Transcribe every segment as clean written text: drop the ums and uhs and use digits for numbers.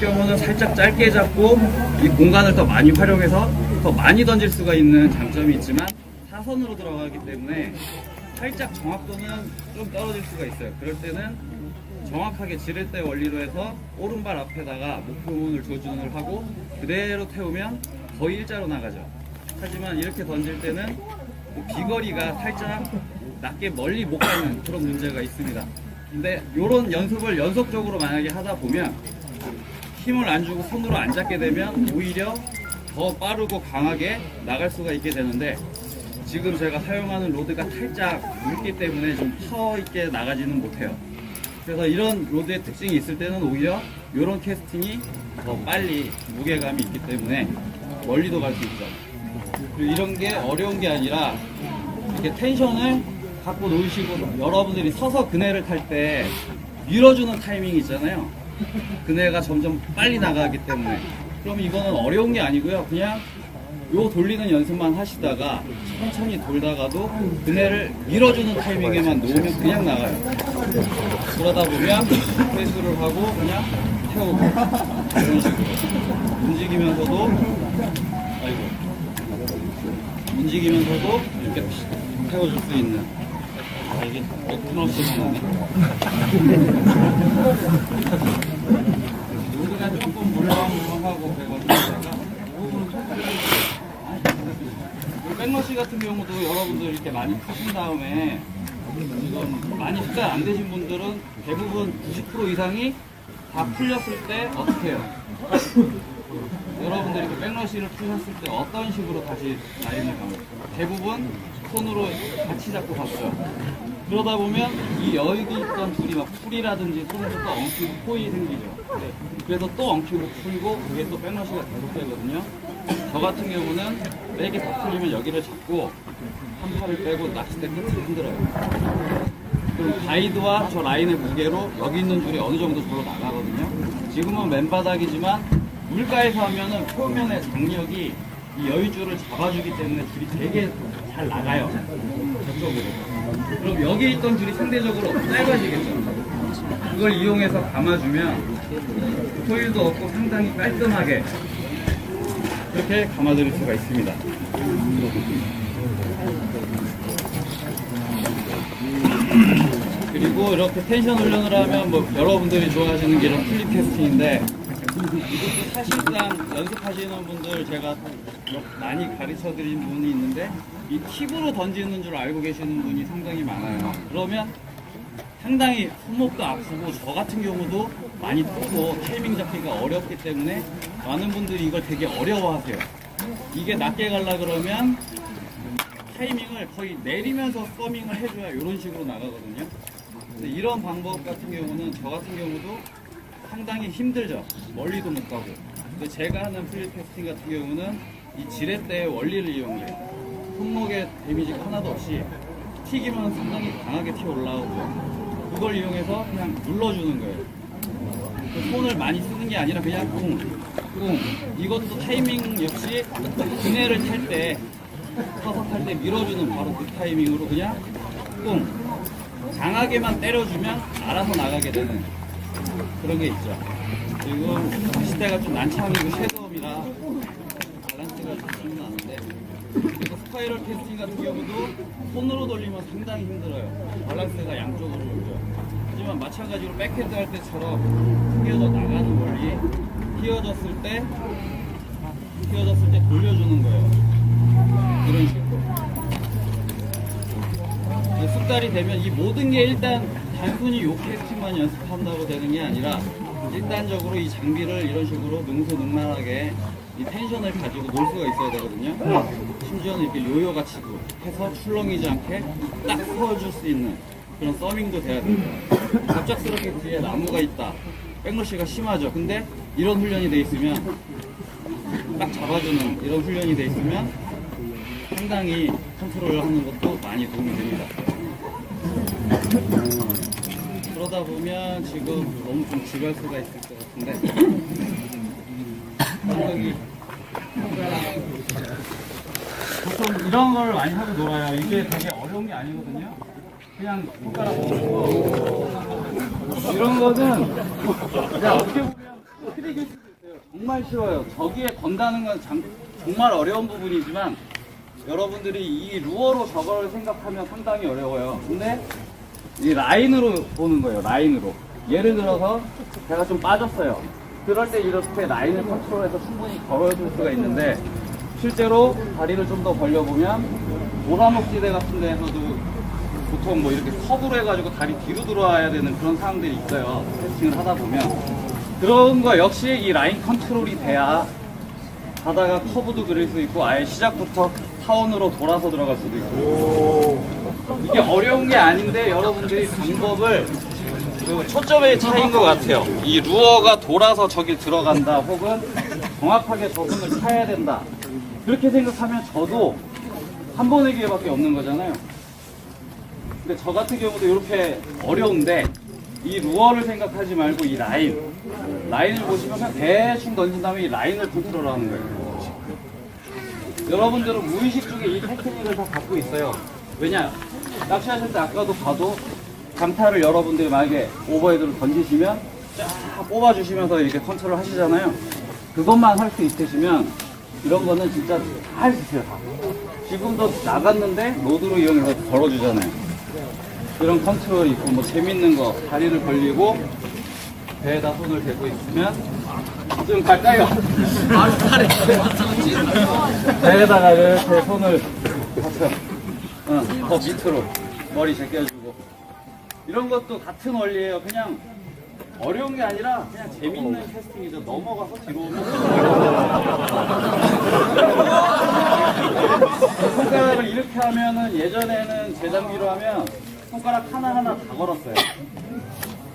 경우는 살짝 짧게 잡고 이 공간을 더 많이 활용해서 더 많이 던질 수가 있는 장점이 있지만 사선으로 들어가기 때문에 살짝 정확도는 좀 떨어질 수가 있어요. 그럴 때는 정확하게 지렛대 원리로 해서 오른발 앞에다가 목표문을 조준을 하고 그대로 태우면 거의 일자로 나가죠. 하지만 이렇게 던질 때는 비거리가 살짝 낮게 멀리 못 가는 그런 문제가 있습니다. 근데 이런 연습을 연속적으로 만약에 하다 보면 힘을 안 주고 손으로 안 잡게 되면 오히려 더 빠르고 강하게 나갈 수가 있게 되는데 지금 제가 사용하는 로드가 살짝 묽기 때문에 좀 터 있게 나가지는 못해요. 그래서 이런 로드의 특징이 있을 때는 오히려 이런 캐스팅이 더 빨리 무게감이 있기 때문에 멀리도 갈 수 있죠. 그리고 이런 게 어려운 게 아니라 이렇게 텐션을 갖고 놓으시고 여러분들이 서서 그네를 탈 때 밀어주는 타이밍이 있잖아요. 그네가 점점 빨리 나가기 때문에 그럼 이거는 어려운 게 아니고요. 그냥 요 돌리는 연습만 하시다가 천천히 돌다가도 그네를 밀어주는 타이밍에만 놓으면 그냥 나가요. 그러다 보면 회수를 하고 그냥 태우고 이런 식으로 움직이면서도 이렇게 태워줄 수 있는 이게 끊어지는 여기가 조금 물렁물렁하고 그래가지고 백러시 같은 경우도 여러분들 이렇게 많이 타신 다음에 지금 많이 습관 안 되신 분들은 대부분 90% 이상이 다 풀렸을 때 어떻게 해요? 여러분들이 이렇게 백러시를 푸셨을 때 어떤 식으로 다시 라인을 갑니까? 대부분 손으로 같이 잡고 갔어요. 그러다 보면 이 여기 있던 줄이 막 풀이라든지 손에서 또 엉키고 포이 생기죠. 그래서 또 엉키고 풀고 그게 또 백러시가 계속 되거든요. 저 같은 경우는 맥이 다 풀리면 여기를 잡고 한 팔을 빼고 낚싯대 끝을 흔들어요. 그럼 가이드와 저 라인의 무게로 여기 있는 줄이 어느 정도 절로 나가거든요. 지금은 맨바닥이지만 물가에서 하면은 표면의 장력이 이 여유줄을 잡아주기 때문에 줄이 되게 잘 나가요. 저쪽으로. 그럼 여기 있던 줄이 상대적으로 짧아지겠죠. 그걸 이용해서 감아주면 소일도 없고 상당히 깔끔하게 이렇게 감아드릴 수가 있습니다. 그리고 이렇게 텐션 훈련을 하면 뭐 여러분들이 좋아하시는 게 이런 플립 캐스팅인데 이것도 사실상 연습하시는 분들 제가 많이 가르쳐 드린 분이 있는데 이 팁으로 던지는 줄 알고 계시는 분이 상당히 많아요. 그러면 상당히 손목도 아프고 저 같은 경우도 많이 뜨고 타이밍 잡기가 어렵기 때문에 많은 분들이 이걸 되게 어려워하세요. 이게 낮게 가려 그러면 타이밍을 거의 내리면서 서밍을 해줘야 이런 식으로 나가거든요. 근데 이런 방법 같은 경우는 저 같은 경우도 상당히 힘들죠. 멀리도 못 가고. 근데 제가 하는 플립 캐스팅 같은 경우는 이 지렛대의 원리를 이용해요. 손목에 데미지가 하나도 없이 튀기면 상당히 강하게 튀어 올라오고요. 그걸 이용해서 그냥 눌러주는 거예요. 손을 많이 쓰는 게 아니라 그냥 꿍, 꿍. 이것도 타이밍 역시 그네를 탈 때, 서서 탈 때 밀어주는 바로 그 타이밍으로 그냥 꿍. 강하게만 때려주면 알아서 나가게 되는 그런 게 있죠. 지금 낚싯대가 좀 난창이고 섀도움이라 밸런스가 좀 나는데 스파이럴 캐스팅 같은 경우도 손으로 돌리면 상당히 힘들어요. 밸런스가 양쪽으로 돌죠. 하지만 마찬가지로 백핸드 할 때처럼 휘어져 나가는 원리, 휘어졌을 때 돌려주는 거예요. 이런 식으로. 숙달이 되면 이 모든 게 일단 단순히 요 캐스팅만 연습한다고 되는 게 아니라 일단적으로 이 장비를 이런 식으로 능수능란하게 이 텐션을 가지고 놀 수가 있어야 되거든요. 심지어는 이렇게 요요같이 해서 출렁이지 않게 딱 서줄 수 있는 그런 서밍도 돼야 돼요. 갑작스럽게 뒤에 나무가 있다. 백러시가 심하죠. 근데 이런 훈련이 돼 있으면 딱 잡아주는 이런 훈련이 돼 있으면 상당히 컨트롤을 하는 것도 많이 도움이 됩니다. 그러다 보면 지금 너무 좀 지루할 수가 있을 것 같은데 여기 보통 이런 걸 많이 하고 놀아요. 이게 되게 어려운 게 아니거든요. 그냥 손가락 얹고 이런 거는 그냥 어떻게 보면 흐리길 수도 있어요. 정말 쉬워요. 저기에 건다는 건 정말 어려운 부분이지만 여러분들이 이 루어로 저걸 생각하면 상당히 어려워요. 근데 이 라인으로 보는 거예요. 라인으로. 예를 들어서 제가 좀 빠졌어요. 그럴 때 이렇게 라인을 컨트롤해서 충분히 걸어줄 수가 있는데 실제로 다리를 좀 더 벌려보면 모사목지대 같은 데에서도 보통 뭐 이렇게 컵으로 해가지고 다리 뒤로 들어와야 되는 그런 상황들이 있어요. 테스팅을 하다 보면. 그런 거 역시 이 라인 컨트롤이 돼야 가다가 커브도 그릴 수 있고 아예 시작부터 타원으로 돌아서 들어갈 수도 있고. 이게 어려운 게 아닌데 여러분들이 방법을 그 초점의 차이인 것 같아요. 이 루어가 돌아서 저기 들어간다 혹은 정확하게 저분을 차야 된다. 그렇게 생각하면 저도 한 번의 기회밖에 없는 거잖아요. 근데 저 같은 경우도 이렇게 어려운데 이 루어를 생각하지 말고 이 라인을 보시면 그냥 대충 던진 다음에 이 라인을 컨트롤하는 거예요. 여러분들은 무의식 중에 이 테크닉을 다 갖고 있어요. 왜냐? 낚시하실 때 아까도 봐도 강타를 여러분들이 만약에 오버헤드로 던지시면 쫙 뽑아주시면서 이렇게 컨트롤 하시잖아요. 그것만 할 수 있으시면 이런 거는 진짜 다 할 수 있어요. 다. 지금도 나갔는데 로드로 이용해서 걸어주잖아요. 이런 컨트롤이 있고 뭐 재밌는 거 다리를 벌리고 배에다 손을 대고 있으면 좀 갈까요? 배에다가 이렇게 손을 더 밑으로 머리 제껴주고 이런 것도 같은 원리예요. 그냥 어려운 게 아니라 그냥 재밌는 캐스팅이죠. 넘어가서 뒤로 오면 손가락을 이렇게 하면은 예전에는 재장비로 하면 손가락 하나하나 다 걸었어요.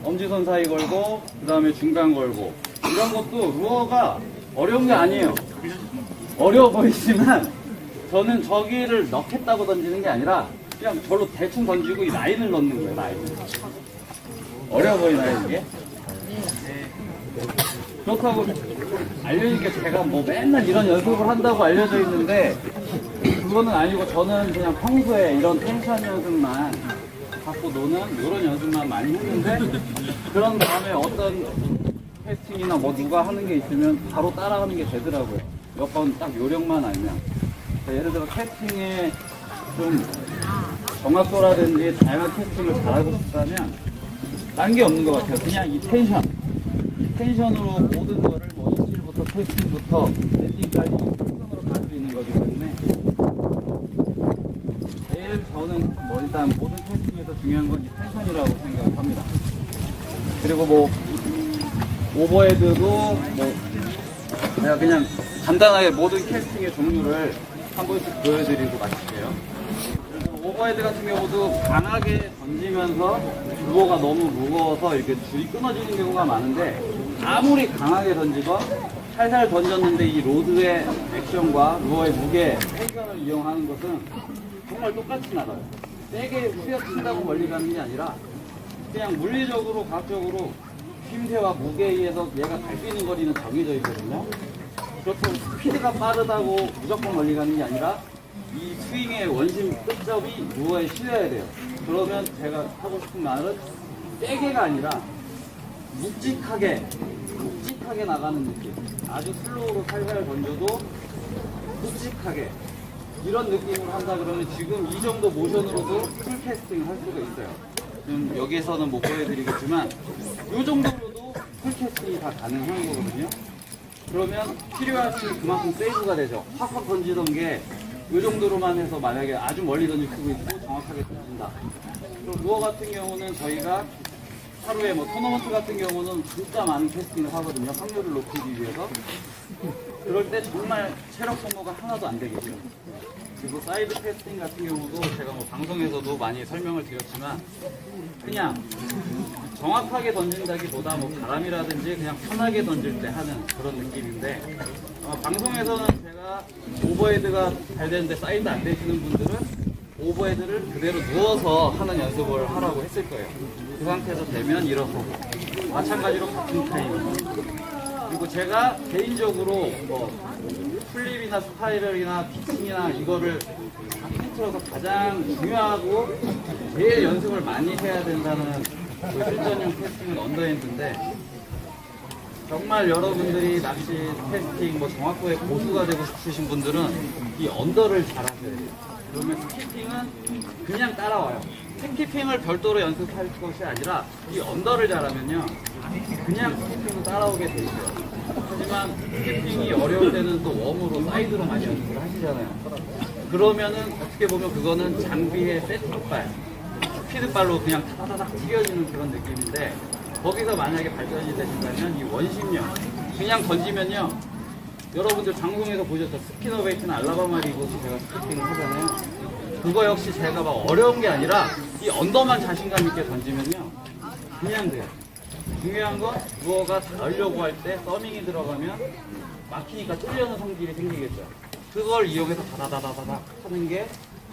엄지손 사이 걸고 그 다음에 중간 걸고 이런 것도 루어가 어려운 게 아니에요. 어려워 보이지만 저는 저기를 넣겠다고 던지는 게 아니라 그냥 절로 대충 던지고 이 라인을 넣는 거예요. 라인. 어려워 보이나요 이게? 그렇다고 알려주니까 제가 뭐 맨날 이런 연습을 한다고 알려져 있는데 그거는 아니고 저는 그냥 평소에 이런 텐션 연습만 갖고 노는 이런 연습만 많이 했는데 그런 다음에 어떤 테스팅이나 뭐 누가 하는 게 있으면 바로 따라하는 게 되더라고요. 몇 번 딱 요령만 알면. 예를 들어 테스팅에 좀 정확도라든지 다양한 테스팅을 잘하고 싶다면 딴 게 없는 것 같아요. 그냥 이 텐션으로 모든 거를 뭐 인실부터 테스팅부터 랜딩까지 텐션으로 갈 수 있는 거기 때문에 제일 저는 뭐 일단 모든 테스팅에서 중요한 건 이 텐션이라고 생각합니다. 그리고 뭐 오버헤드도 뭐 제가 그냥 간단하게 모든 캐스팅의 종류를 한 번씩 보여드리고 마칠게요. 오버헤드 같은 경우도 강하게 던지면서 루어가 너무 무거워서 이렇게 줄이 끊어지는 경우가 많은데 아무리 강하게 던지건 살살 던졌는데 이 로드의 액션과 루어의 무게, 회전을 이용하는 것은 정말 똑같이 나가요. 세게 후려친다고 멀리 가는 게 아니라 그냥 물리적으로, 과학적으로 힘새와 무게에 의해서 얘가 갈 수 있는 거리는 정해져 있거든요. 그렇다고 스피드가 빠르다고 무조건 멀리 가는 게 아니라 이 스윙의 원심 끝점이 루어에 실려야 돼요. 그러면 제가 하고 싶은 말은 세게가 아니라 묵직하게 나가는 느낌. 아주 슬로우로 살살 던져도 묵직하게 이런 느낌으로 한다 그러면 지금 이 정도 모션으로도 풀 캐스팅을 할 수가 있어요. 지금 여기에서는 못 보여드리겠지만 이 정도로도 풀 캐스팅이 다 가능한 거거든요. 그러면 필요할수록 그만큼 세이브가 되죠. 확확 던지던 게 이 정도로만 해서 만약에 아주 멀리 던질 수도 있고 정확하게 던진다. 그리고 루어 같은 경우는 저희가 하루에 뭐 토너먼트 같은 경우는 진짜 많은 캐스팅을 하거든요. 확률을 높이기 위해서. 그럴 때 정말 체력 소모가 하나도 안 되겠죠. 그리고 사이드 캐스팅 같은 경우도 제가 뭐 방송에서도 많이 설명을 드렸지만 그냥 정확하게 던진다기보다 뭐 바람이라든지 그냥 편하게 던질 때 하는 그런 느낌인데 방송에서는 제가 오버헤드가 잘 되는데 사이드 안 되시는 분들은 오버헤드를 그대로 누워서 하는 연습을 하라고 했을 거예요. 그 상태에서 되면 일어서고 마찬가지로 같은 타임. 그리고 제가 개인적으로 뭐 플립이나 스파이럴이나 피칭이나 이거를 텐트에서 가장 중요하고 제일 연습을 많이 해야 된다는 그 실전용 테스팅은 언더핸드인데 정말 여러분들이 낚시 캐스팅 뭐 정확도에 고수가 되고 싶으신 분들은 이 언더를 잘 하셔야 돼요. 그러면 스키핑은 그냥 따라와요. 스키핑을 별도로 연습할 것이 아니라 이 언더를 잘하면요 그냥 스키핑도 따라오게 돼 있어요. 하지만 스키핑이 어려울 때는 또 웜으로 사이드로 많이 연습을 하시잖아요. 그러면은 어떻게 보면 그거는 장비의 세트발, 스피드발로 그냥 타다닥 튀겨지는 그런 느낌인데, 거기서 만약에 발전이 되신다면 이 원심력 그냥 던지면요, 여러분들 방송에서 보셨죠? 스피너베이트나 알라바마 리그에서 제가 스키핑을 하잖아요. 그거 역시 제가 막 어려운 게 아니라 이 언더만 자신감 있게 던지면요 그냥 돼요. 중요한 건 무어가 닿으려고 할 때 서밍이 들어가면 막히니까 쫄려는 성질이 생기겠죠. 그걸 이용해서 다다다다닥 하는 게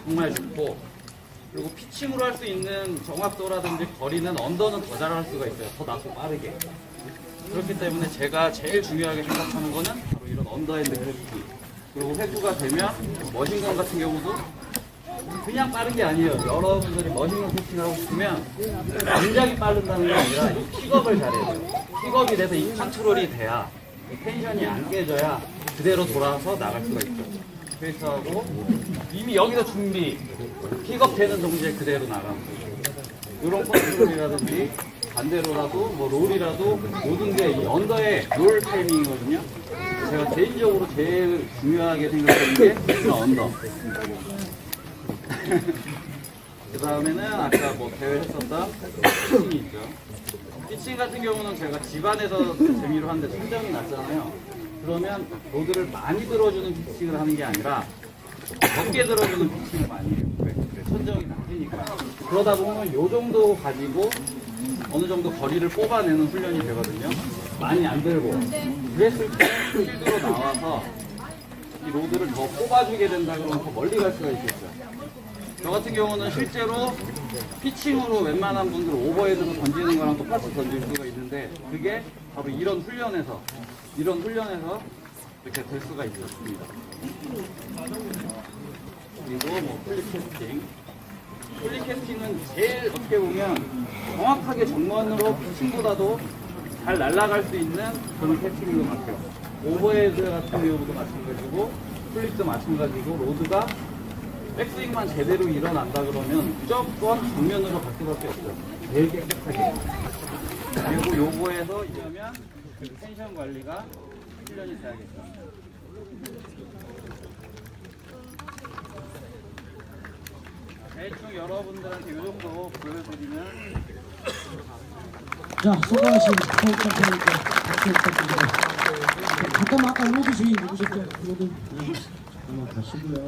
정말 좋고, 그리고 피칭으로 할 수 있는 정확도라든지 거리는 언더는 더 잘할 수가 있어요. 더 낮고 빠르게. 그렇기 때문에 제가 제일 중요하게 생각하는 거는 바로 이런 언더핸드 회수기. 그리고 회수가 되면 머신건 같은 경우도 그냥 빠른 게 아니에요. 여러분들이 머신건 피칭하고 싶으면 굉장히 빠른다는 게 아니라 이 픽업을 잘해야 돼요. 픽업이 돼서 이 컨트롤이 돼야, 이 텐션이 안 깨져야 그대로 돌아서 나갈 수가 있죠. 페이스하고 이미 여기서 준비, 픽업 되는 동시에 그대로 나가는 거죠. 이런 컨트롤이라든지 반대로라도 뭐 롤이라도 모든 게 이 언더의 롤 타이밍이거든요. 제가 개인적으로 제일 중요하게 생각하는 게 이런 언더. 그 다음에는 아까 뭐 대회 했었던 피칭이 있죠. 피칭 같은 경우는 제가 집안에서 재미로 하는데 천정이 낮잖아요. 그러면 로드를 많이 들어주는 피칭을 하는 게 아니라 적게 들어주는 피칭을 많이 해요. 왜? 천정이 낮으니까. 그러다 보면 요 정도 가지고 어느 정도 거리를 뽑아내는 훈련이 되거든요. 많이 안 들고. 그랬을 때 필드로 나와서 이 로드를 더 뽑아주게 된다 그러면 더 멀리 갈 수가 있겠죠. 저 같은 경우는 실제로 피칭으로 웬만한 분들 오버헤드로 던지는 거랑 똑같이 던질 수가 있는데, 그게 바로 이런 훈련에서 이렇게 될 수가 있었습니다. 그리고 뭐 플립캐스팅. 플립캐스팅은 제일 어떻게 보면 정확하게 정면으로 피칭보다도 잘 날아갈 수 있는 그런 캐스팅인 것 같아요. 오버헤드 같은 경우도 마찬가지고 플립도 마찬가지고, 로드가 백스윙만 제대로 일어난다 그러면 무조건 정면으로 갈 수밖에 없어요. 제일 깨끗하게. 그리고 요거에서 이러면 그 텐션 관리가 훈련이 돼야겠죠. 대충 여러분들한테 이 정도 보여드리면. 자, 소감하신 스포츠 캠페인과 박수 부탁드립니다. 잠깐만, 아까 로드 주인 누구셨죠? 로드. 한번 가시고요.